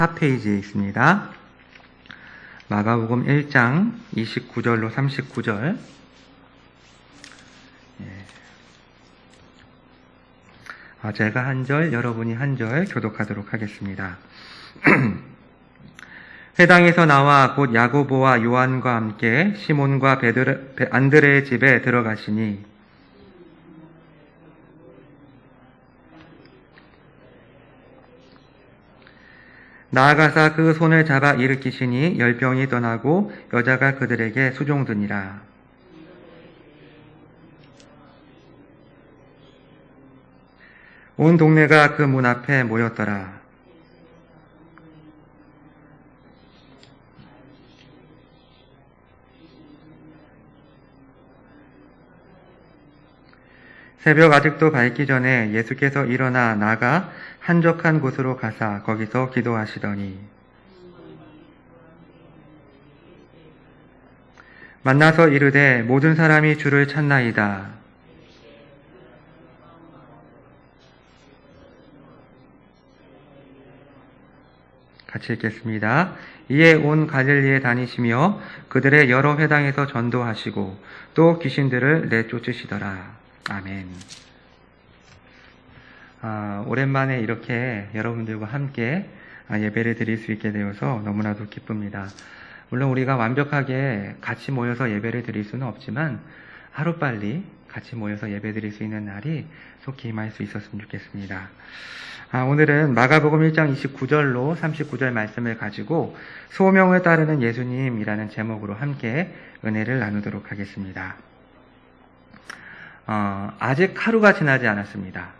4페이지에 있습니다. 마가복음 1장 29절로 39절. 제가 한 절, 여러분이 한 절 교독하도록 하겠습니다. 회당에서 나와 곧 야고보와 요한과 함께 시몬과 안드레의 집에 들어가시니 나아가사 그 손을 잡아 일으키시니 열병이 떠나고 여자가 그들에게 수종드니라. 온 동네가 그 문 앞에 모였더라. 새벽 아직도 밝기 전에 예수께서 일어나 나가 한적한 곳으로 가사 거기서 기도하시더니 만나서 이르되 모든 사람이 주를 찾나이다. 같이 읽겠습니다. 이에 온 갈릴리에 다니시며 그들의 여러 회당에서 전도하시고 또 귀신들을 내쫓으시더라. 아멘. 오랜만에 이렇게 여러분들과 함께 예배를 드릴 수 있게 되어서 너무나도 기쁩니다. 물론 우리가 완벽하게 같이 모여서 예배를 드릴 수는 없지만 하루빨리 같이 모여서 예배 드릴 수 있는 날이 속히 임할 수 있었으면 좋겠습니다. 오늘은 마가복음 1장 29절로 39절 말씀을 가지고 소명을 따르는 예수님이라는 제목으로 함께 은혜를 나누도록 하겠습니다. 아직 하루가 지나지 않았습니다.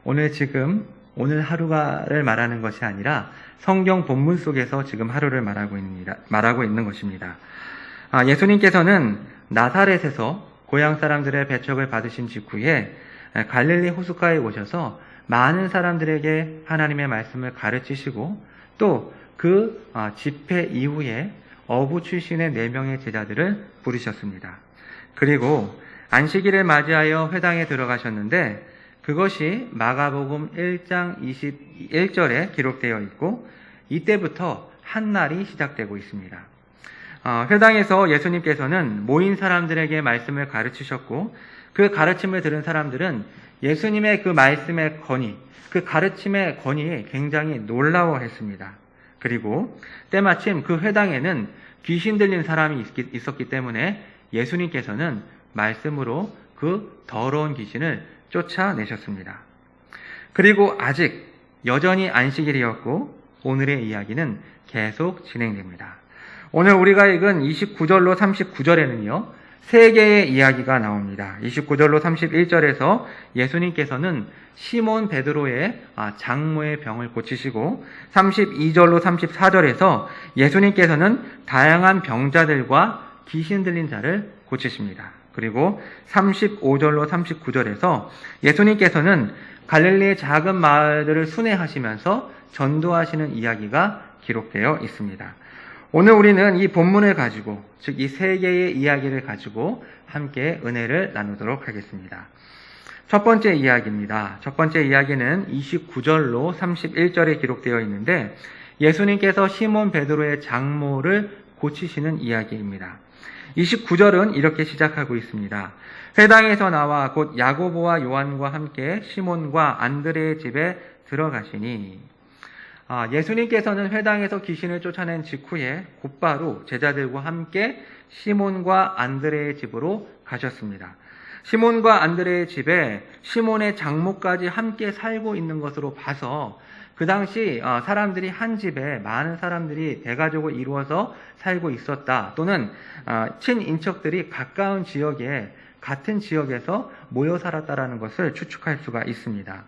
오늘 하루가를 말하는 것이 아니라 성경 본문 속에서 지금 하루를 말하고 있는 것입니다. 예수님께서는 나사렛에서 고향 사람들의 배척을 받으신 직후에 갈릴리 호숫가에 오셔서 많은 사람들에게 하나님의 말씀을 가르치시고 또 그 집회 이후에 어부 출신의 4명의 제자들을 부르셨습니다. 그리고 안식일을 맞이하여 회당에 들어가셨는데 그것이 마가복음 1장 21절에 기록되어 있고 이때부터 한날이 시작되고 있습니다. 회당에서 예수님께서는 모인 사람들에게 말씀을 가르치셨고 그 가르침을 들은 사람들은 예수님의 그 말씀의 권위, 그 가르침의 권위에 굉장히 놀라워했습니다. 그리고 때마침 그 회당에는 귀신 들린 사람이 있었기 때문에 예수님께서는 말씀으로 그 더러운 귀신을 쫓아내셨습니다. 그리고 아직 여전히 안식일이었고 오늘의 이야기는 계속 진행됩니다. 오늘 우리가 읽은 29절로 39절에는요. 3개의 이야기가 나옵니다. 29절로 31절에서 예수님께서는 시몬 베드로의 장모의 병을 고치시고 32절로 34절에서 예수님께서는 다양한 병자들과 귀신 들린 자를 고치십니다. 그리고 35절로 39절에서 예수님께서는 갈릴리의 작은 마을들을 순회하시면서 전도하시는 이야기가 기록되어 있습니다. 오늘 우리는 이 본문을 가지고, 즉 이 3개의 이야기를 가지고 함께 은혜를 나누도록 하겠습니다. 첫 번째 이야기입니다. 첫 번째 이야기는 29절로 31절에 기록되어 있는데 예수님께서 시몬 베드로의 장모를 고치시는 이야기입니다. 29절은 이렇게 시작하고 있습니다. 회당에서 나와 곧 야고보와 요한과 함께 시몬과 안드레의 집에 들어가시니 예수님께서는 회당에서 귀신을 쫓아낸 직후에 곧바로 제자들과 함께 시몬과 안드레의 집으로 가셨습니다. 시몬과 안드레의 집에 시몬의 장모까지 함께 살고 있는 것으로 봐서 그 당시 사람들이 한 집에 많은 사람들이 대가족을 이루어서 살고 있었다. 또는 친인척들이 가까운 지역에 같은 지역에서 모여 살았다라는 것을 추측할 수가 있습니다.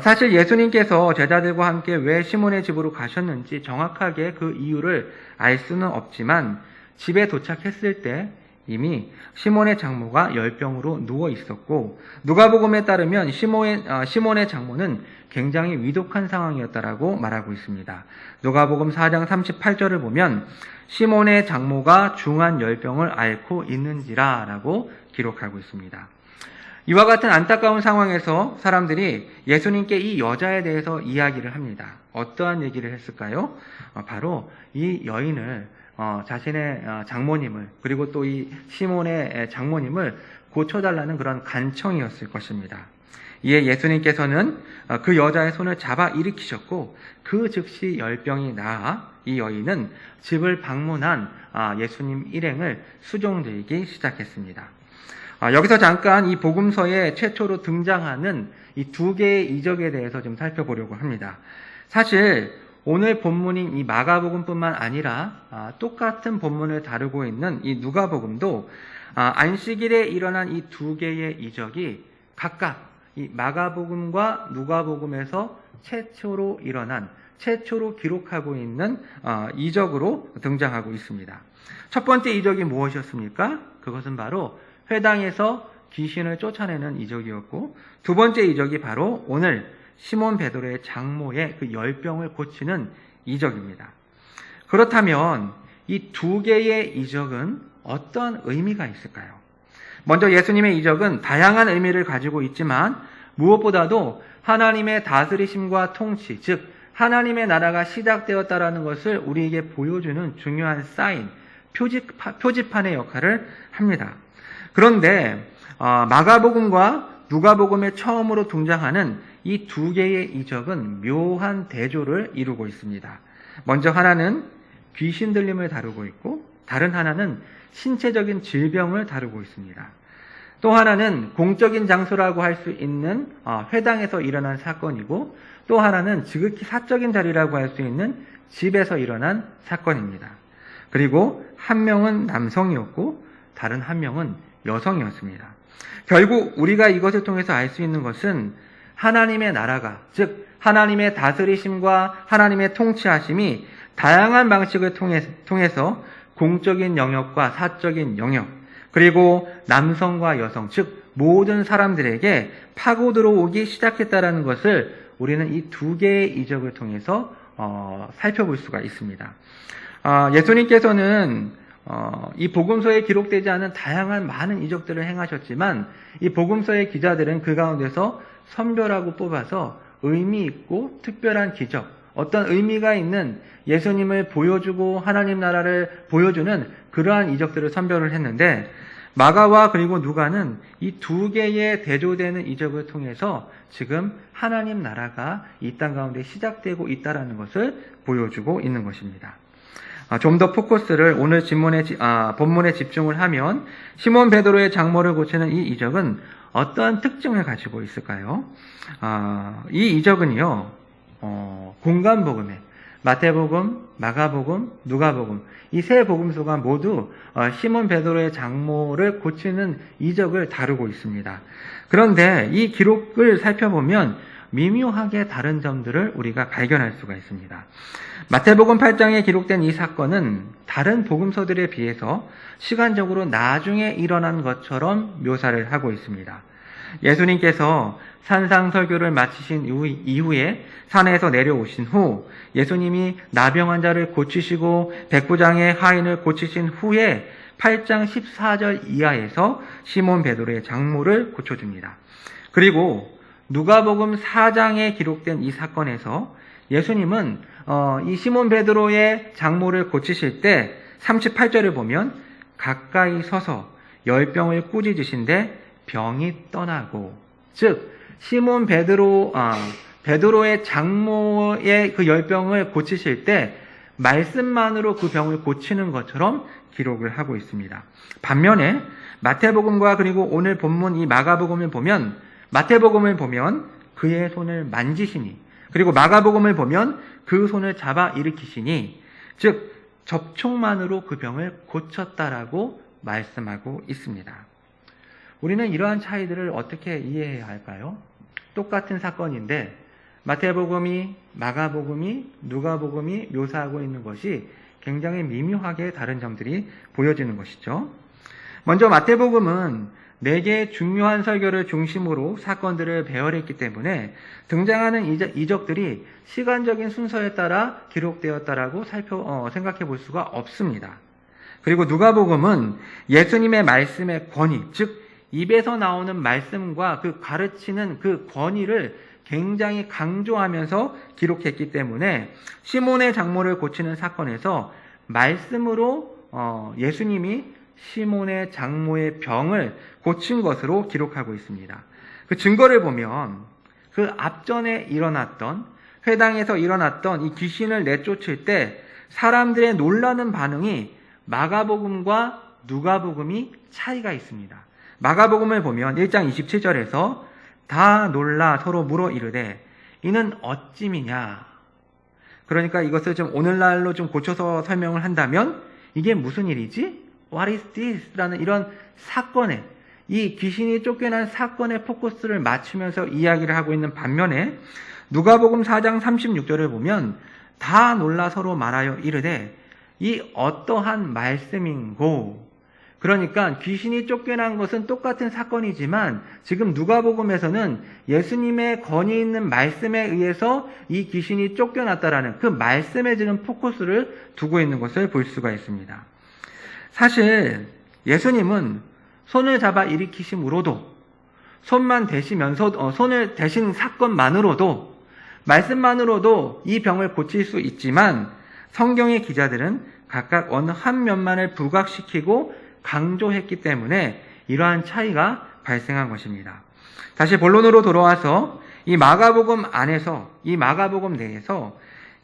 사실 예수님께서 제자들과 함께 왜 시몬의 집으로 가셨는지 정확하게 그 이유를 알 수는 없지만 집에 도착했을 때 이미 시몬의 장모가 열병으로 누워 있었고 누가복음에 따르면 시몬의 장모는 굉장히 위독한 상황이었다라고 말하고 있습니다. 누가복음 4장 38절을 보면 시몬의 장모가 중한 열병을 앓고 있는지라 라고 기록하고 있습니다. 이와 같은 안타까운 상황에서 사람들이 예수님께 이 여자에 대해서 이야기를 합니다. 어떠한 얘기를 했을까요? 바로 이 여인을 자신의 장모님을 그리고 또 이 시몬의 장모님을 고쳐달라는 그런 간청이었을 것입니다. 이에 예수님께서는 그 여자의 손을 잡아 일으키셨고 그 즉시 열병이 나아 이 여인은 집을 방문한 예수님 일행을 수종드리기 시작했습니다. 여기서 잠깐 이 복음서에 최초로 등장하는 이 두 개의 이적에 대해서 좀 살펴보려고 합니다. 사실 오늘 본문인 이 마가복음뿐만 아니라 똑같은 본문을 다루고 있는 이 누가복음도 안식일에 일어난 이 두 개의 이적이 각각 이 마가복음과 누가복음에서 최초로 일어난, 최초로 기록하고 있는 이적으로 등장하고 있습니다. 첫 번째 이적이 무엇이었습니까? 그것은 바로 회당에서 귀신을 쫓아내는 이적이었고, 두 번째 이적이 바로 오늘 시몬 베드로의 장모의 그 열병을 고치는 이적입니다. 그렇다면 이 두 개의 이적은 어떤 의미가 있을까요? 먼저 예수님의 이적은 다양한 의미를 가지고 있지만 무엇보다도 하나님의 다스리심과 통치, 즉 하나님의 나라가 시작되었다라는 것을 우리에게 보여주는 중요한 사인, 표지판의 역할을 합니다. 그런데 마가복음과 누가복음에 처음으로 등장하는 이 두 개의 이적은 묘한 대조를 이루고 있습니다. 먼저 하나는 귀신 들림을 다루고 있고 다른 하나는 신체적인 질병을 다루고 있습니다. 또 하나는 공적인 장소라고 할 수 있는 회당에서 일어난 사건이고 또 하나는 지극히 사적인 자리라고 할 수 있는 집에서 일어난 사건입니다. 그리고 한 명은 남성이었고 다른 한 명은 여성이었습니다. 결국 우리가 이것을 통해서 알 수 있는 것은 하나님의 나라가, 즉 하나님의 다스리심과 하나님의 통치하심이 다양한 방식을 통해서 공적인 영역과 사적인 영역, 그리고 남성과 여성, 즉 모든 사람들에게 파고 들어오기 시작했다라는 것을 우리는 이 두 개의 이적을 통해서 살펴볼 수가 있습니다. 예수님께서는 이 복음서에 기록되지 않은 다양한 많은 이적들을 행하셨지만 이 복음서의 기자들은 그 가운데서 선별하고 뽑아서 의미 있고 특별한 기적, 어떤 의미가 있는 예수님을 보여주고 하나님 나라를 보여주는 그러한 이적들을 선별을 했는데 마가와 그리고 누가는 이 두 개의 대조되는 이적을 통해서 지금 하나님 나라가 이 땅 가운데 시작되고 있다는 것을 보여주고 있는 것입니다. 좀 더 포커스를 오늘 본문에 집중을 하면 시몬 베드로의 장모를 고치는 이 이적은 어떠한 특징을 가지고 있을까요? 이 이적은요, 공간복음에 마태복음, 마가복음, 누가복음 이 세 복음서가 모두 시몬 베드로의 장모를 고치는 이적을 다루고 있습니다. 그런데 이 기록을 살펴보면 미묘하게 다른 점들을 우리가 발견할 수가 있습니다. 마태복음 8장에 기록된 이 사건은 다른 복음서들에 비해서 시간적으로 나중에 일어난 것처럼 묘사를 하고 있습니다. 예수님께서 산상설교를 마치신 이후에 산에서 내려오신 후 예수님이 나병 환자를 고치시고 백부장의 하인을 고치신 후에 8장 14절 이하에서 시몬 베드로의 장모를 고쳐줍니다. 그리고 누가복음 4장에 기록된 이 사건에서 예수님은 이 시몬 베드로의 장모를 고치실 때 38절을 보면 가까이 서서 열병을 꾸짖으신데 병이 떠나고, 즉 시몬 베드로의 장모의 그 열병을 고치실 때 말씀만으로 그 병을 고치는 것처럼 기록을 하고 있습니다. 반면에 마태복음과 그리고 오늘 본문 이 마가복음을 보면 마태복음을 보면 그의 손을 만지시니 그리고 마가복음을 보면 그 손을 잡아 일으키시니 즉 접촉만으로 그 병을 고쳤다라고 말씀하고 있습니다. 우리는 이러한 차이들을 어떻게 이해해야 할까요? 똑같은 사건인데 마태복음이, 마가복음이, 누가복음이 묘사하고 있는 것이 굉장히 미묘하게 다른 점들이 보여지는 것이죠. 먼저 마태복음은 4개의 중요한 설교를 중심으로 사건들을 배열했기 때문에 등장하는 이적들이 시간적인 순서에 따라 기록되었다라고 생각해 볼 수가 없습니다. 그리고 누가복음은 예수님의 말씀의 권위, 즉 입에서 나오는 말씀과 그 가르치는 그 권위를 굉장히 강조하면서 기록했기 때문에 시몬의 장모를 고치는 사건에서 말씀으로 예수님이 시몬의 장모의 병을 고친 것으로 기록하고 있습니다. 그 증거를 보면 그 앞전에 일어났던 회당에서 일어났던 이 귀신을 내쫓을 때 사람들의 놀라는 반응이 마가복음과 누가복음이 차이가 있습니다. 마가복음을 보면 1장 27절에서 다 놀라 서로 물어 이르되 이는 어찌미냐. 그러니까 이것을 좀 오늘날로 좀 고쳐서 설명을 한다면 이게 무슨 일이지? What is this? 라는 이런 사건에 이 귀신이 쫓겨난 사건의 포커스를 맞추면서 이야기를 하고 있는 반면에 누가복음 4장 36절을 보면 다 놀라 서로 말하여 이르되 이 어떠한 말씀인고. 그러니까 귀신이 쫓겨난 것은 똑같은 사건이지만 지금 누가복음에서는 예수님의 권위 있는 말씀에 의해서 이 귀신이 쫓겨났다라는 그 말씀에 지금 포커스를 두고 있는 것을 볼 수가 있습니다. 사실 예수님은 손을 잡아 일으키심으로도 손만 대시면서 손을 대신 사건만으로도 말씀만으로도 이 병을 고칠 수 있지만 성경의 기자들은 각각 어느 한 면만을 부각시키고 강조했기 때문에 이러한 차이가 발생한 것입니다. 다시 본론으로 돌아와서 이 마가복음 안에서 이 마가복음 내에서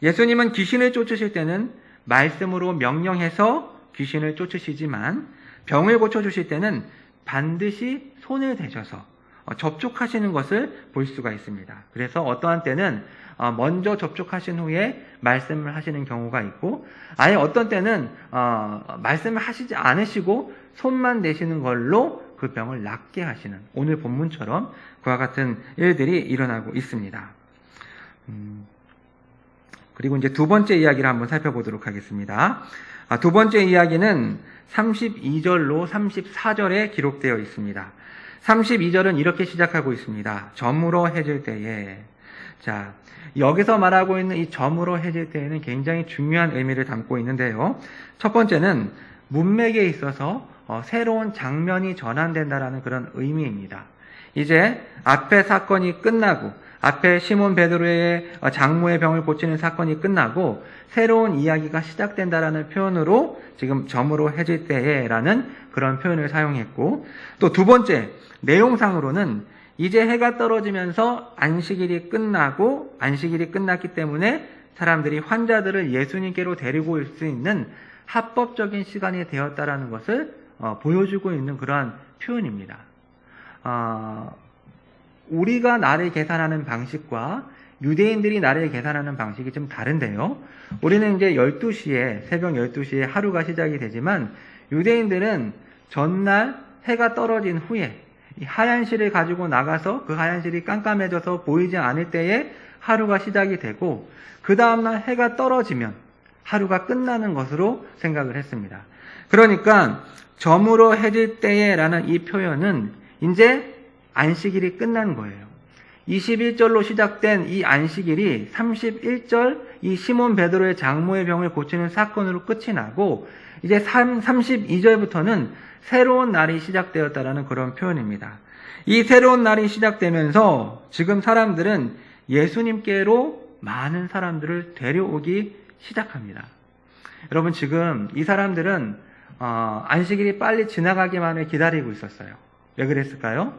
예수님은 귀신을 쫓으실 때는 말씀으로 명령해서 귀신을 쫓으시지만 병을 고쳐주실 때는 반드시 손을 대셔서 접촉하시는 것을 볼 수가 있습니다. 그래서 어떠한 때는 먼저 접촉하신 후에 말씀을 하시는 경우가 있고 아예 어떤 때는 말씀을 하시지 않으시고 손만 내시는 걸로 그 병을 낫게 하시는 오늘 본문처럼 그와 같은 일들이 일어나고 있습니다. 그리고 이제 두 번째 이야기를 한번 살펴보도록 하겠습니다. 두 번째 이야기는 32절로 34절에 기록되어 있습니다. 32절은 이렇게 시작하고 있습니다. 저물어 해질 때에. 자, 여기서 말하고 있는 이 저물어 해질 때에는 굉장히 중요한 의미를 담고 있는데요. 첫 번째는 문맥에 있어서 새로운 장면이 전환된다라는 그런 의미입니다. 이제 앞에 사건이 끝나고 앞에 시몬 베드로의 장모의 병을 고치는 사건이 끝나고 새로운 이야기가 시작된다라는 표현으로 지금 저물어 해질 때에라는 그런 표현을 사용했고 또 두 번째 내용상으로는 이제 해가 떨어지면서 안식일이 끝나고 안식일이 끝났기 때문에 사람들이 환자들을 예수님께로 데리고 올 수 있는 합법적인 시간이 되었다라는 것을 보여주고 있는 그러한 표현입니다. 우리가 날을 계산하는 방식과 유대인들이 날을 계산하는 방식이 좀 다른데요. 우리는 이제 12시에, 새벽 12시에 하루가 시작이 되지만 유대인들은 전날 해가 떨어진 후에 이 하얀 실을 가지고 나가서 그 하얀 실이 깜깜해져서 보이지 않을 때에 하루가 시작이 되고 그 다음날 해가 떨어지면 하루가 끝나는 것으로 생각을 했습니다. 그러니까 저물어 해질 때에라는 이 표현은 이제 안식일이 끝난 거예요. 21절로 시작된 이 안식일이 31절 이 시몬 베드로의 장모의 병을 고치는 사건으로 끝이 나고 이제 32절부터는 새로운 날이 시작되었다라는 그런 표현입니다. 이 새로운 날이 시작되면서 지금 사람들은 예수님께로 많은 사람들을 데려오기 시작합니다. 여러분 지금 이 사람들은 안식일이 빨리 지나가기만을 기다리고 있었어요. 왜 그랬을까요?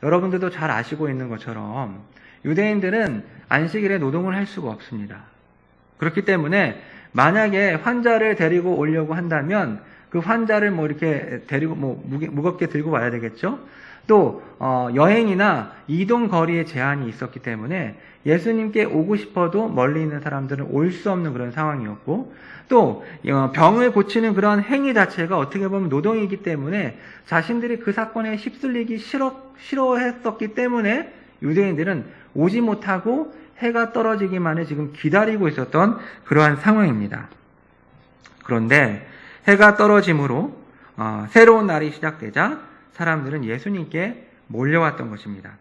여러분들도 잘 아시고 있는 것처럼 유대인들은 안식일에 노동을 할 수가 없습니다. 그렇기 때문에 만약에 환자를 데리고 오려고 한다면 그 환자를 이렇게 데리고 무겁게 들고 와야 되겠죠? 또 여행이나 이동 거리에 제한이 있었기 때문에 예수님께 오고 싶어도 멀리 있는 사람들은 올 수 없는 그런 상황이었고 또 병을 고치는 그런 행위 자체가 어떻게 보면 노동이기 때문에 자신들이 그 사건에 휩쓸리기 싫어했었기 때문에 유대인들은 오지 못하고 해가 떨어지기만을 지금 기다리고 있었던 그러한 상황입니다. 그런데 해가 떨어짐으로 새로운 날이 시작되자 사람들은 예수님께 몰려왔던 것입니다.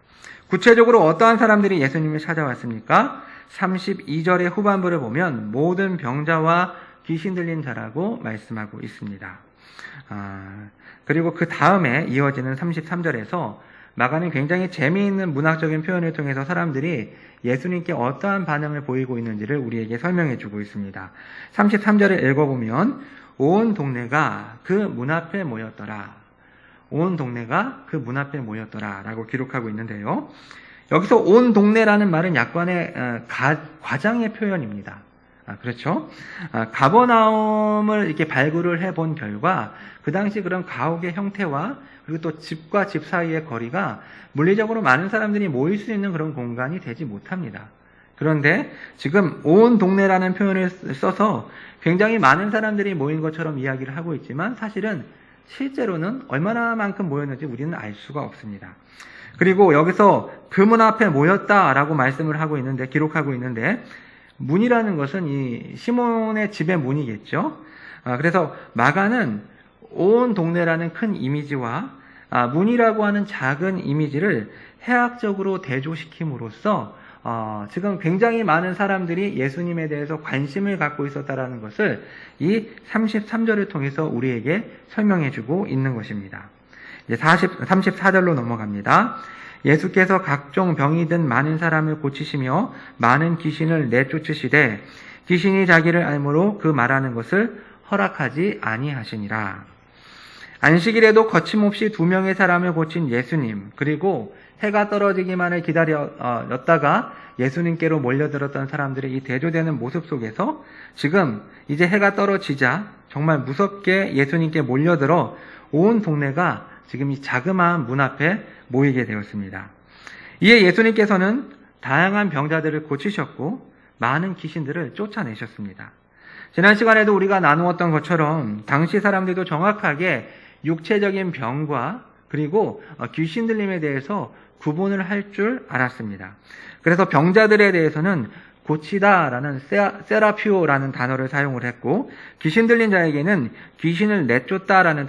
구체적으로 어떠한 사람들이 예수님을 찾아왔습니까? 32절의 후반부를 보면 모든 병자와 귀신 들린 자라고 말씀하고 있습니다. 그리고 그 다음에 이어지는 33절에서 마가는 굉장히 재미있는 문학적인 표현을 통해서 사람들이 예수님께 어떠한 반응을 보이고 있는지를 우리에게 설명해 주고 있습니다. 33절을 읽어보면 온 동네가 그 문 앞에 모였더라. 온 동네가 그 문 앞에 모였더라 라고 기록하고 있는데요. 여기서 온 동네라는 말은 약간의 과장의 표현입니다. 그렇죠? 가버나움을 이렇게 발굴을 해본 결과 그 당시 그런 가옥의 형태와 그리고 또 집과 집 사이의 거리가 물리적으로 많은 사람들이 모일 수 있는 그런 공간이 되지 못합니다. 그런데 지금 온 동네라는 표현을 써서 굉장히 많은 사람들이 모인 것처럼 이야기를 하고 있지만 사실은 실제로는 얼마나만큼 모였는지 우리는 알 수가 없습니다. 그리고 여기서 그 문 앞에 모였다라고 말씀을 하고 있는데, 기록하고 있는데, 문이라는 것은 이 시몬의 집의 문이겠죠. 그래서 마가는 온 동네라는 큰 이미지와 문이라고 하는 작은 이미지를 해학적으로 대조시킴으로써 지금 굉장히 많은 사람들이 예수님에 대해서 관심을 갖고 있었다라는 것을 이 33절을 통해서 우리에게 설명해주고 있는 것입니다. 이제 34절로 넘어갑니다. 예수께서 각종 병이 든 많은 사람을 고치시며 많은 귀신을 내쫓으시되 귀신이 자기를 알므로 그 말하는 것을 허락하지 아니하시니라. 안식일에도 거침없이 2명의 사람을 고친 예수님, 그리고 해가 떨어지기만을 기다렸다가 예수님께로 몰려들었던 사람들의 이 대조되는 모습 속에서 지금 이제 해가 떨어지자 정말 무섭게 예수님께 몰려들어 온 동네가 지금 이 자그마한 문 앞에 모이게 되었습니다. 이에 예수님께서는 다양한 병자들을 고치셨고 많은 귀신들을 쫓아내셨습니다. 지난 시간에도 우리가 나누었던 것처럼 당시 사람들도 정확하게 육체적인 병과 그리고 귀신 들림에 대해서 구분을 할 줄 알았습니다. 그래서 병자들에 대해서는 고치다라는 세라피오라는 단어를 사용을 했고 귀신 들린 자에게는 귀신을 내쫓다라는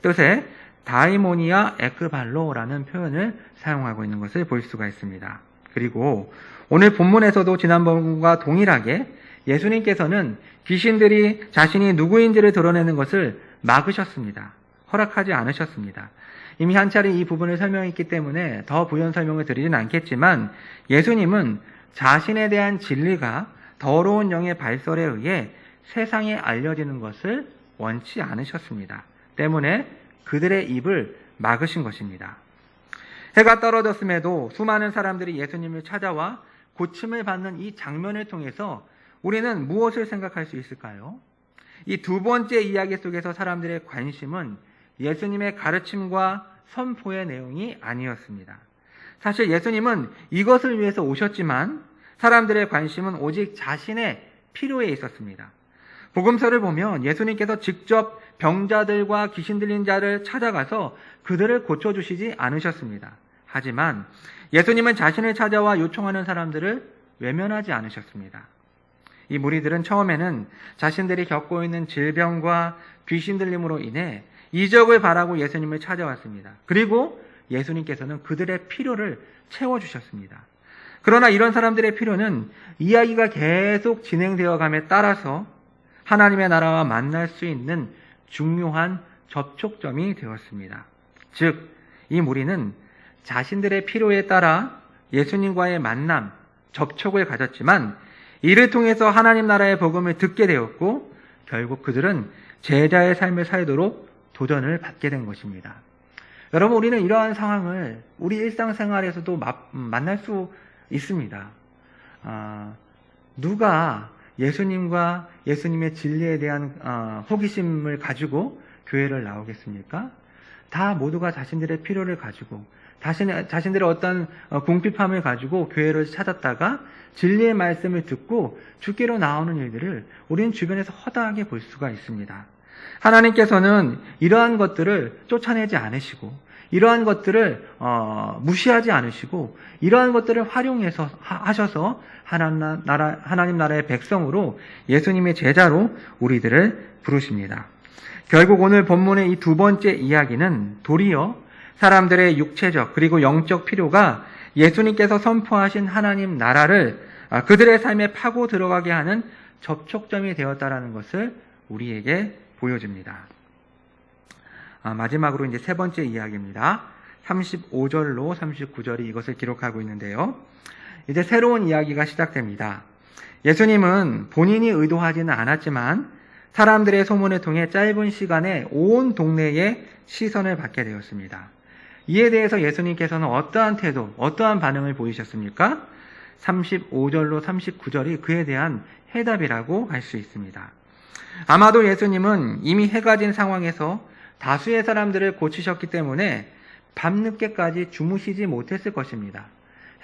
뜻의 다이모니아 에크발로라는 표현을 사용하고 있는 것을 볼 수가 있습니다. 그리고 오늘 본문에서도 지난번과 동일하게 예수님께서는 귀신들이 자신이 누구인지를 드러내는 것을 막으셨습니다. 허락하지 않으셨습니다. 이미 한 차례 이 부분을 설명했기 때문에 더 부연 설명을 드리진 않겠지만 예수님은 자신에 대한 진리가 더러운 영의 발설에 의해 세상에 알려지는 것을 원치 않으셨습니다. 때문에 그들의 입을 막으신 것입니다. 해가 떨어졌음에도 수많은 사람들이 예수님을 찾아와 고침을 받는 이 장면을 통해서 우리는 무엇을 생각할 수 있을까요? 이 두 번째 이야기 속에서 사람들의 관심은 예수님의 가르침과 선포의 내용이 아니었습니다. 사실 예수님은 이것을 위해서 오셨지만 사람들의 관심은 오직 자신의 필요에 있었습니다. 복음서를 보면 예수님께서 직접 병자들과 귀신 들린 자를 찾아가서 그들을 고쳐주시지 않으셨습니다. 하지만 예수님은 자신을 찾아와 요청하는 사람들을 외면하지 않으셨습니다. 이 무리들은 처음에는 자신들이 겪고 있는 질병과 귀신 들림으로 인해 이적을 바라고 예수님을 찾아왔습니다. 그리고 예수님께서는 그들의 필요를 채워주셨습니다. 그러나 이런 사람들의 필요는 이야기가 계속 진행되어 감에 따라서 하나님의 나라와 만날 수 있는 중요한 접촉점이 되었습니다. 즉, 이 무리는 자신들의 필요에 따라 예수님과의 만남, 접촉을 가졌지만 이를 통해서 하나님 나라의 복음을 듣게 되었고 결국 그들은 제자의 삶을 살도록 도전을 받게 된 것입니다. 여러분, 우리는 이러한 상황을 우리 일상생활에서도 만날 수 있습니다. 누가 예수님과 예수님의 진리에 대한 호기심을 가지고 교회를 나오겠습니까? 다 모두가 자신들의 필요를 가지고 자신들의 어떤 궁핍함을 가지고 교회를 찾았다가 진리의 말씀을 듣고 주께로 나오는 일들을 우리는 주변에서 허다하게 볼 수가 있습니다. 하나님께서는 이러한 것들을 쫓아내지 않으시고 이러한 것들을 무시하지 않으시고 이러한 것들을 활용해서 하셔서 하나님 나라의 백성으로 예수님의 제자로 우리들을 부르십니다. 결국 오늘 본문의 이 두 번째 이야기는 도리어 사람들의 육체적 그리고 영적 필요가 예수님께서 선포하신 하나님 나라를 그들의 삶에 파고 들어가게 하는 접촉점이 되었다라는 것을 우리에게 보여줍니다. 마지막으로 이제 세 번째 이야기입니다. 35절로 39절이 이것을 기록하고 있는데요. 이제 새로운 이야기가 시작됩니다. 예수님은 본인이 의도하지는 않았지만 사람들의 소문을 통해 짧은 시간에 온 동네에 시선을 받게 되었습니다. 이에 대해서 예수님께서는 어떠한 태도, 어떠한 반응을 보이셨습니까? 35절로 39절이 그에 대한 해답이라고 할 수 있습니다. 아마도 예수님은 이미 해가 진 상황에서 다수의 사람들을 고치셨기 때문에 밤늦게까지 주무시지 못했을 것입니다.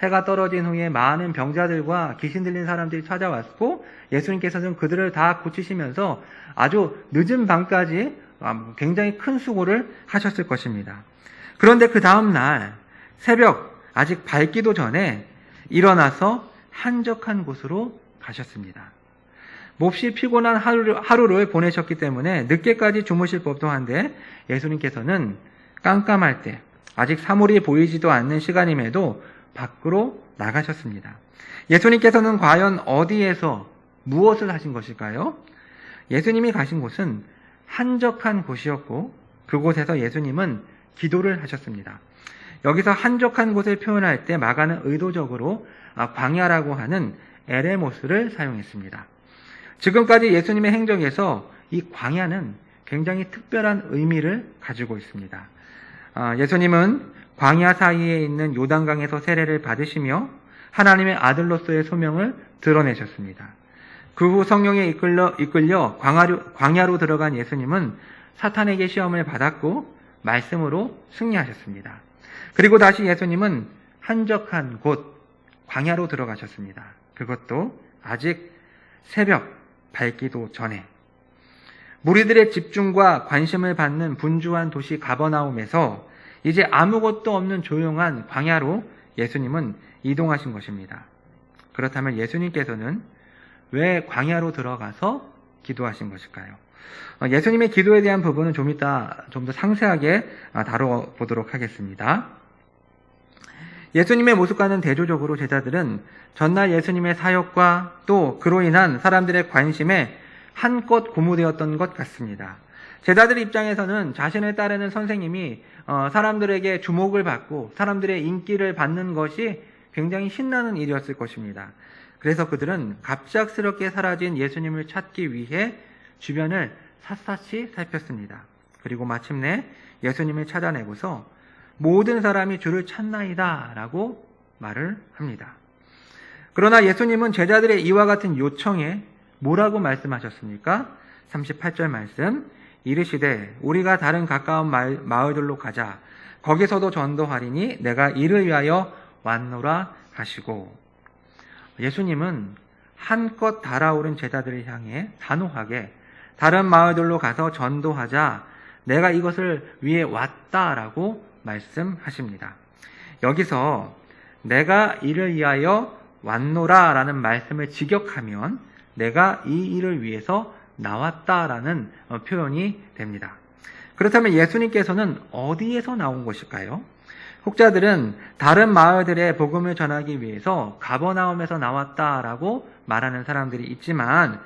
해가 떨어진 후에 많은 병자들과 귀신 들린 사람들이 찾아왔고 예수님께서는 그들을 다 고치시면서 아주 늦은 밤까지 굉장히 큰 수고를 하셨을 것입니다. 그런데 그 다음 날 새벽 아직 밝기도 전에 일어나서 한적한 곳으로 가셨습니다. 몹시 피곤한 하루를 보내셨기 때문에 늦게까지 주무실 법도 한데 예수님께서는 깜깜할 때 아직 사물이 보이지도 않는 시간임에도 밖으로 나가셨습니다. 예수님께서는 과연 어디에서 무엇을 하신 것일까요? 예수님이 가신 곳은 한적한 곳이었고 그곳에서 예수님은 기도를 하셨습니다. 여기서 한적한 곳을 표현할 때 마가는 의도적으로 광야라고 하는 에레모스를 사용했습니다. 지금까지 예수님의 행적에서 이 광야는 굉장히 특별한 의미를 가지고 있습니다. 예수님은 광야 사이에 있는 요단강에서 세례를 받으시며 하나님의 아들로서의 소명을 드러내셨습니다. 그 후 성령에 이끌려 광야로 들어간 예수님은 사탄에게 시험을 받았고 말씀으로 승리하셨습니다. 그리고 다시 예수님은 한적한 곳 광야로 들어가셨습니다. 그것도 아직 새벽 밝기도 전에. 무리들의 집중과 관심을 받는 분주한 도시 가버나움에서 이제 아무것도 없는 조용한 광야로 예수님은 이동하신 것입니다. 그렇다면 예수님께서는 왜 광야로 들어가서 기도하신 것일까요? 예수님의 기도에 대한 부분은 좀 이따 좀 더 상세하게 다뤄보도록 하겠습니다. 예수님의 모습과는 대조적으로 제자들은 전날 예수님의 사역과 또 그로 인한 사람들의 관심에 한껏 고무되었던 것 같습니다. 제자들 입장에서는 자신을 따르는 선생님이 사람들에게 주목을 받고 사람들의 인기를 받는 것이 굉장히 신나는 일이었을 것입니다. 그래서 그들은 갑작스럽게 사라진 예수님을 찾기 위해 주변을 샅샅이 살폈습니다. 그리고 마침내 예수님을 찾아내고서 모든 사람이 주를 찾나이다 라고 말을 합니다. 그러나 예수님은 제자들의 이와 같은 요청에 뭐라고 말씀하셨습니까? 38절 말씀, 이르시되 우리가 다른 가까운 마을들로 가자. 거기서도 전도하리니 내가 이를 위하여 왔노라 하시고, 예수님은 한껏 달아오른 제자들을 향해 단호하게 다른 마을들로 가서 전도하자, 내가 이것을 위해 왔다라고 말씀하십니다. 여기서 내가 이를 위하여 왔노라 라는 말씀을 직역하면 내가 이 일을 위해서 나왔다라는 표현이 됩니다. 그렇다면 예수님께서는 어디에서 나온 것일까요? 혹자들은 다른 마을들의 복음을 전하기 위해서 가버나움에서 나왔다라고 말하는 사람들이 있지만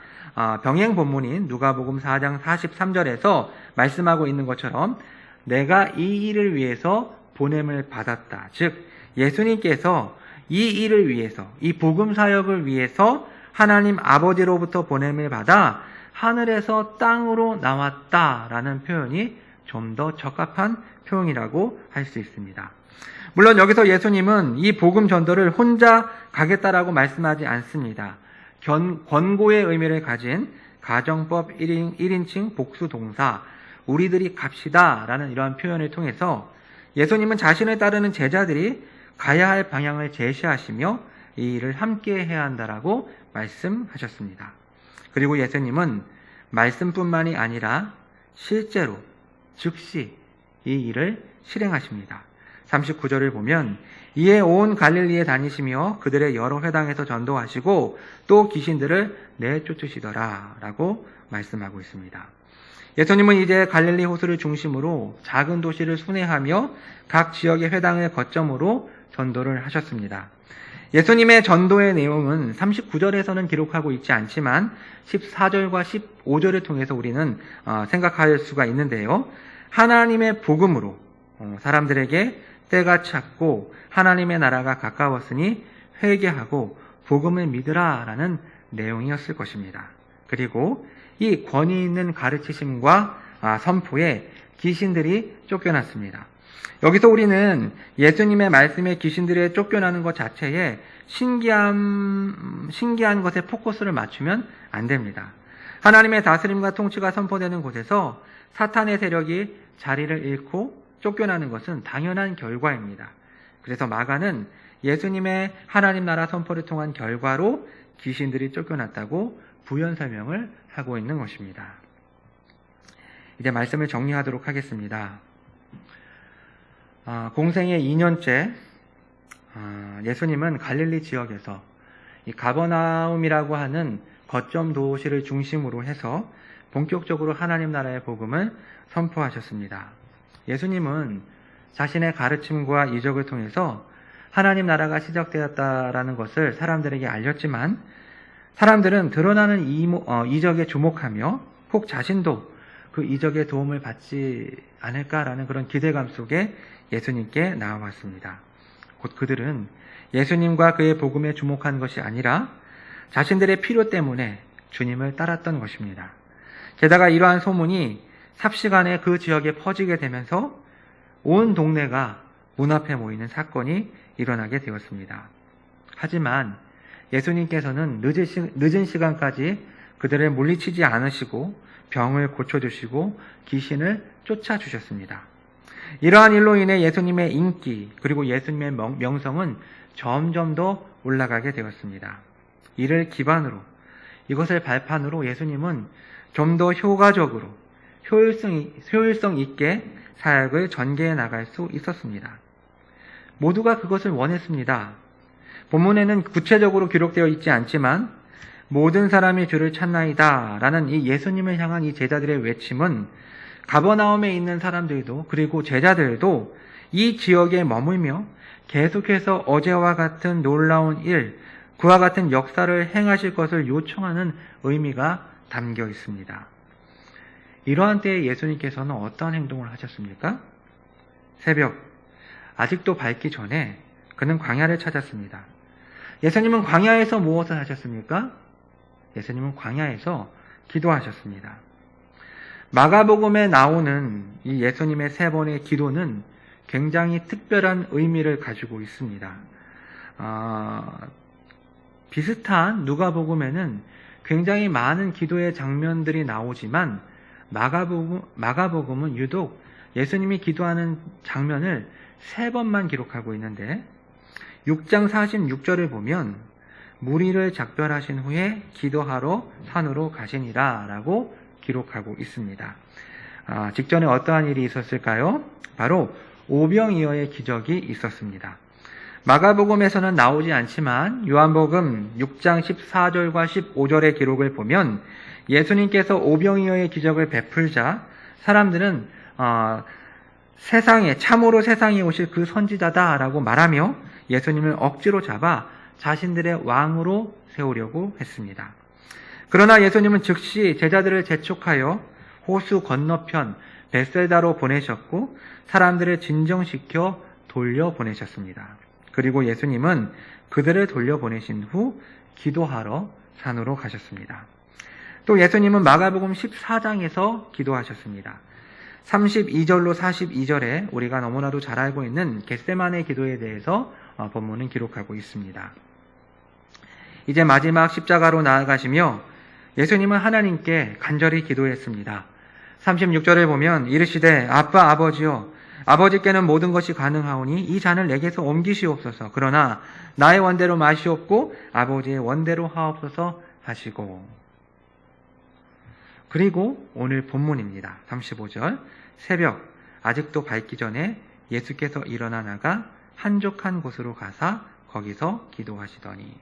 병행 본문인 누가복음 4장 43절에서 말씀하고 있는 것처럼 내가 이 일을 위해서 보냄을 받았다. 즉 예수님께서 이 일을 위해서, 이 복음 사역을 위해서 하나님 아버지로부터 보냄을 받아 하늘에서 땅으로 나왔다라는 표현이 좀 더 적합한 표현이라고 할 수 있습니다. 물론 여기서 예수님은 이 복음 전도를 혼자 가겠다라고 말씀하지 않습니다. 권고의 의미를 가진 가정법 1인칭 복수 동사 우리들이 갑시다라는 이러한 표현을 통해서 예수님은 자신을 따르는 제자들이 가야 할 방향을 제시하시며 이 일을 함께 해야 한다라고 말씀하셨습니다. 그리고 예수님은 말씀뿐만이 아니라 실제로 즉시 이 일을 실행하십니다. 39절을 보면 이에 온 갈릴리에 다니시며 그들의 여러 회당에서 전도하시고 또 귀신들을 내쫓으시더라 라고 말씀하고 있습니다. 예수님은 이제 갈릴리 호수를 중심으로 작은 도시를 순회하며 각 지역의 회당을 거점으로 전도를 하셨습니다. 예수님의 전도의 내용은 39절에서는 기록하고 있지 않지만 14절과 15절을 통해서 우리는 생각할 수가 있는데요. 하나님의 복음으로 사람들에게 때가 찼고 하나님의 나라가 가까웠으니 회개하고 복음을 믿으라라는 내용이었을 것입니다. 그리고 이 권위 있는 가르치심과 선포에 귀신들이 쫓겨났습니다. 여기서 우리는 예수님의 말씀에 귀신들이 쫓겨나는 것 자체에 신기한 것에 포커스를 맞추면 안 됩니다. 하나님의 다스림과 통치가 선포되는 곳에서 사탄의 세력이 자리를 잃고 쫓겨나는 것은 당연한 결과입니다. 그래서 마가는 예수님의 하나님 나라 선포를 통한 결과로 귀신들이 쫓겨났다고 부연 설명을 하고 있는 것입니다. 이제 말씀을 정리하도록 하겠습니다. 공생의 2년째 예수님은 갈릴리 지역에서 이 가버나움이라고 하는 거점 도시를 중심으로 해서 본격적으로 하나님 나라의 복음을 선포하셨습니다. 예수님은 자신의 가르침과 이적을 통해서 하나님 나라가 시작되었다라는 것을 사람들에게 알렸지만 사람들은 드러나는 이적에 주목하며 혹 자신도 그 이적의 도움을 받지 않을까라는 그런 기대감 속에 예수님께 나아왔습니다. 곧 그들은 예수님과 그의 복음에 주목한 것이 아니라 자신들의 필요 때문에 주님을 따랐던 것입니다. 게다가 이러한 소문이 삽시간에 그 지역에 퍼지게 되면서 온 동네가 문 앞에 모이는 사건이 일어나게 되었습니다. 하지만 예수님께서는 늦은 시간까지 그들을 물리치지 않으시고 병을 고쳐주시고 귀신을 쫓아주셨습니다. 이러한 일로 인해 예수님의 인기 그리고 예수님의 명성은 점점 더 올라가게 되었습니다. 이를 기반으로 이것을 발판으로 예수님은 좀 더 효과적으로 효율성 있게 사역을 전개해 나갈 수 있었습니다. 모두가 그것을 원했습니다. 본문에는 구체적으로 기록되어 있지 않지만 모든 사람이 주를 찾나이다 라는 이 예수님을 향한 이 제자들의 외침은 가버나움에 있는 사람들도 그리고 제자들도 이 지역에 머물며 계속해서 어제와 같은 놀라운 일, 그와 같은 역사를 행하실 것을 요청하는 의미가 담겨 있습니다. 이러한 때에 예수님께서는 어떠한 행동을 하셨습니까? 새벽, 아직도 밝기 전에 그는 광야를 찾았습니다. 예수님은 광야에서 무엇을 하셨습니까? 예수님은 광야에서 기도하셨습니다. 마가복음에 나오는 이 예수님의 3번의 기도는 굉장히 특별한 의미를 가지고 있습니다. 비슷한 누가복음에는 굉장히 많은 기도의 장면들이 나오지만 마가복음은 유독 예수님이 기도하는 장면을 3번만 기록하고 있는데 6장 46절을 보면 무리를 작별하신 후에 기도하러 산으로 가시니라 라고 기록하고 있습니다. 직전에 어떠한 일이 있었을까요? 바로 오병이어의 기적이 있었습니다. 마가복음에서는 나오지 않지만 요한복음 6장 14절과 15절의 기록을 보면 예수님께서 오병이어의 기적을 베풀자 사람들은 참으로 세상에 오실 그 선지자다라고 말하며 예수님을 억지로 잡아 자신들의 왕으로 세우려고 했습니다. 그러나 예수님은 즉시 제자들을 재촉하여 호수 건너편 벳세다로 보내셨고 사람들을 진정시켜 돌려보내셨습니다. 그리고 예수님은 그들을 돌려보내신 후 기도하러 산으로 가셨습니다. 또 예수님은 마가복음 14장에서 기도하셨습니다. 32절로 42절에 우리가 너무나도 잘 알고 있는 겟세마네 기도에 대해서 본문은 기록하고 있습니다. 이제 마지막 십자가로 나아가시며 예수님은 하나님께 간절히 기도했습니다. 36절을 보면 이르시되 아빠 아버지여 아버지께는 모든 것이 가능하오니 이 잔을 내게서 옮기시옵소서. 그러나 나의 원대로 마시옵고 아버지의 원대로 하옵소서 하시고. 그리고 오늘 본문입니다. 35절 새벽 아직도 밝기 전에 예수께서 일어나 나가 한적한 곳으로 가사 거기서 기도하시더니.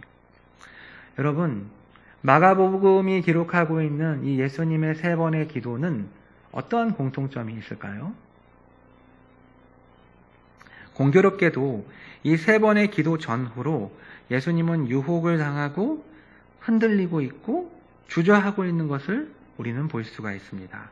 여러분, 마가복음이 기록하고 있는 이 예수님의 3번의 기도는 어떠한 공통점이 있을까요? 공교롭게도 이 3번의 기도 전후로 예수님은 유혹을 당하고 흔들리고 있고 주저하고 있는 것을 우리는 볼 수가 있습니다.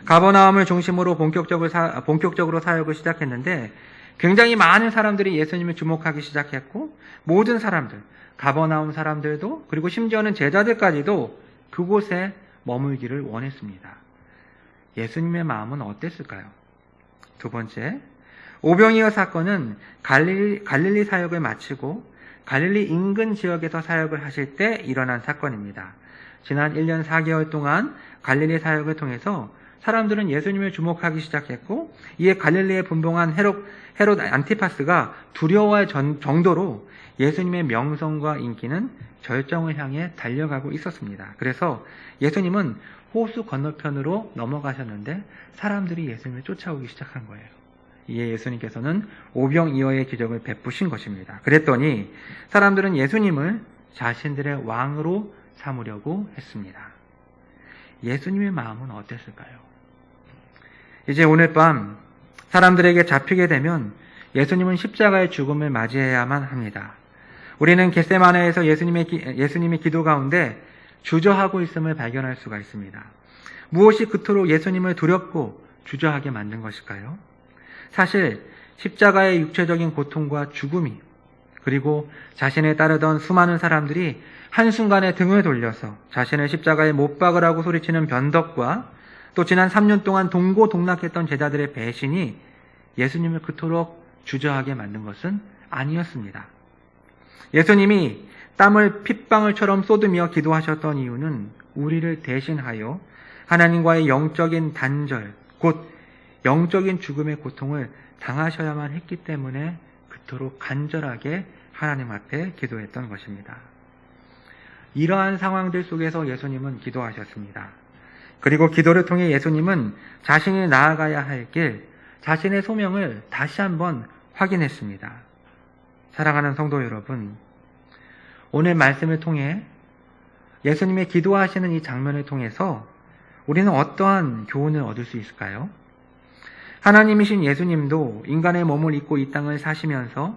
가버나움을 중심으로 본격적으로 사역을 시작했는데 굉장히 많은 사람들이 예수님을 주목하기 시작했고 모든 사람들, 가버나움 사람들도 그리고 심지어는 제자들까지도 그곳에 머물기를 원했습니다. 예수님의 마음은 어땠을까요? 두 번째, 오병이어 사건은 갈릴리 사역을 마치고 갈릴리 인근 지역에서 사역을 하실 때 일어난 사건입니다. 지난 1년 4개월 동안 갈릴리 사역을 통해서 사람들은 예수님을 주목하기 시작했고 이에 갈릴리에 분봉한 헤롯 안티파스가 두려워할 정도로 예수님의 명성과 인기는 절정을 향해 달려가고 있었습니다. 그래서 예수님은 호수 건너편으로 넘어가셨는데 사람들이 예수님을 쫓아오기 시작한 거예요. 이에 예수님께서는 오병이어의 기적을 베푸신 것입니다. 그랬더니 사람들은 예수님을 자신들의 왕으로 삼으려고 했습니다. 예수님의 마음은 어땠을까요? 이제 오늘 밤 사람들에게 잡히게 되면 예수님은 십자가의 죽음을 맞이해야만 합니다. 우리는 겟세마네에서 예수님의 기도 가운데 주저하고 있음을 발견할 수가 있습니다. 무엇이 그토록 예수님을 두렵고 주저하게 만든 것일까요? 사실 십자가의 육체적인 고통과 죽음이 그리고 자신에 따르던 수많은 사람들이 한순간에 등을 돌려서 자신을 십자가에 못 박으라고 소리치는 변덕과 또 지난 3년 동안 동고동락했던 제자들의 배신이 예수님을 그토록 주저하게 만든 것은 아니었습니다. 예수님이 땀을 핏방울처럼 쏟으며 기도하셨던 이유는 우리를 대신하여 하나님과의 영적인 단절, 곧 영적인 죽음의 고통을 당하셔야만 했기 때문에 그토록 간절하게 하나님 앞에 기도했던 것입니다. 이러한 상황들 속에서 예수님은 기도하셨습니다. 그리고 기도를 통해 예수님은 자신이 나아가야 할 길, 자신의 소명을 다시 한번 확인했습니다. 사랑하는 성도 여러분, 오늘 말씀을 통해 예수님의 기도하시는 이 장면을 통해서 우리는 어떠한 교훈을 얻을 수 있을까요? 하나님이신 예수님도 인간의 몸을 입고 이 땅을 사시면서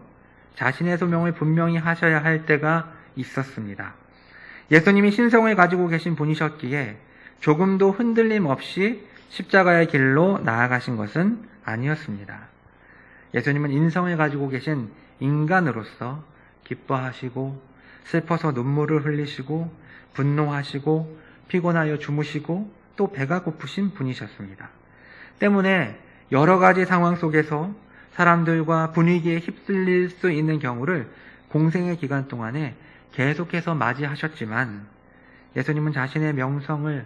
자신의 소명을 분명히 하셔야 할 때가 있었습니다. 예수님이 신성을 가지고 계신 분이셨기에 조금도 흔들림 없이 십자가의 길로 나아가신 것은 아니었습니다. 예수님은 인성을 가지고 계신 인간으로서 기뻐하시고 슬퍼서 눈물을 흘리시고 분노하시고 피곤하여 주무시고 또 배가 고프신 분이셨습니다. 때문에 여러 가지 상황 속에서 사람들과 분위기에 휩쓸릴 수 있는 경우를 공생의 기간 동안에 계속해서 맞이하셨지만 예수님은 자신의 명성을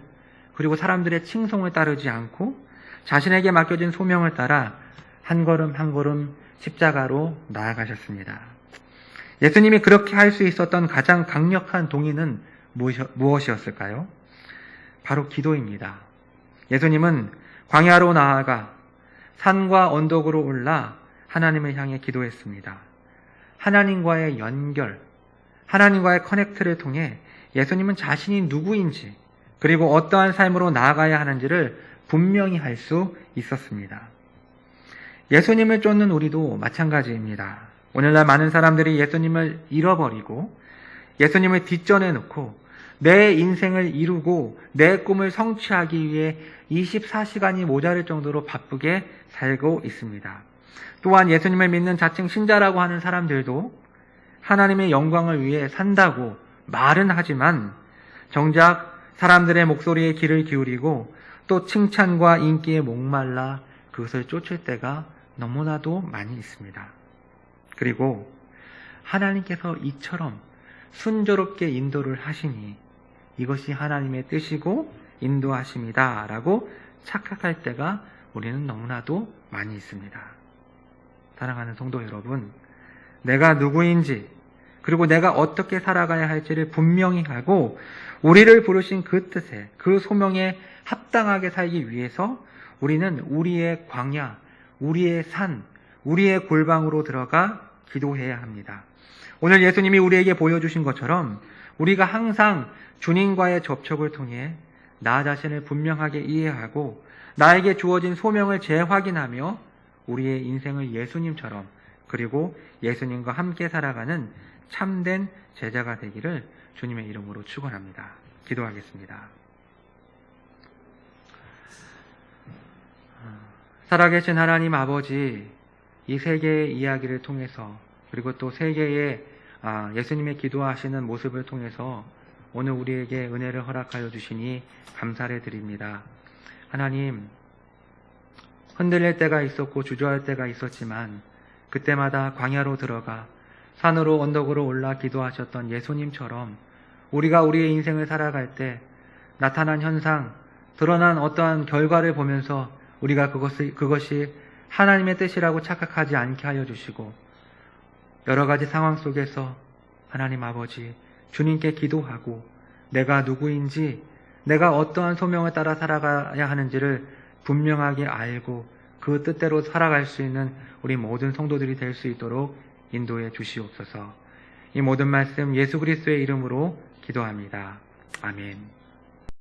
그리고 사람들의 칭송을 따르지 않고 자신에게 맡겨진 소명을 따라 한 걸음 한 걸음 십자가로 나아가셨습니다. 예수님이 그렇게 할 수 있었던 가장 강력한 동의는 무엇이었을까요? 바로 기도입니다. 예수님은 광야로 나아가 산과 언덕으로 올라 하나님을 향해 기도했습니다. 하나님과의 연결, 하나님과의 커넥트를 통해 예수님은 자신이 누구인지 그리고 어떠한 삶으로 나아가야 하는지를 분명히 할 수 있었습니다. 예수님을 쫓는 우리도 마찬가지입니다. 오늘날 많은 사람들이 예수님을 잃어버리고 예수님을 뒷전에 놓고 내 인생을 이루고 내 꿈을 성취하기 위해 24시간이 모자랄 정도로 바쁘게 살고 있습니다. 또한 예수님을 믿는 자칭 신자라고 하는 사람들도 하나님의 영광을 위해 산다고 말은 하지만 정작 사람들의 목소리에 귀를 기울이고 또 칭찬과 인기에 목말라 그것을 쫓을 때가 너무나도 많이 있습니다. 그리고 하나님께서 이처럼 순조롭게 인도를 하시니 이것이 하나님의 뜻이고 인도하심이다 라고 착각할 때가 우리는 너무나도 많이 있습니다. 사랑하는 성도 여러분, 내가 누구인지 그리고 내가 어떻게 살아가야 할지를 분명히 하고 우리를 부르신 그 뜻에 그 소명에 합당하게 살기 위해서 우리는 우리의 광야, 우리의 산, 우리의 골방으로 들어가 기도해야 합니다. 오늘 예수님이 우리에게 보여주신 것처럼 우리가 항상 주님과의 접촉을 통해 나 자신을 분명하게 이해하고 나에게 주어진 소명을 재확인하며 우리의 인생을 예수님처럼 그리고 예수님과 함께 살아가는 참된 제자가 되기를 주님의 이름으로 축원합니다. 기도하겠습니다. 살아계신 하나님 아버지, 이 세계의 이야기를 통해서 그리고 또 세계의 예수님의 기도하시는 모습을 통해서 오늘 우리에게 은혜를 허락하여 주시니 감사를 드립니다. 하나님, 흔들릴 때가 있었고 주저할 때가 있었지만 그때마다 광야로 들어가 산으로 언덕으로 올라 기도하셨던 예수님처럼 우리가 우리의 인생을 살아갈 때 나타난 현상, 드러난 어떠한 결과를 보면서 우리가 그것이 하나님의 뜻이라고 착각하지 않게 하여 주시고 여러 가지 상황 속에서 하나님 아버지, 주님께 기도하고 내가 누구인지, 내가 어떠한 소명을 따라 살아가야 하는지를 분명하게 알고 그 뜻대로 살아갈 수 있는 우리 모든 성도들이 될 수 있도록 인도해 주시옵소서. 이 모든 말씀 예수 그리스도의 이름으로 기도합니다. 아멘.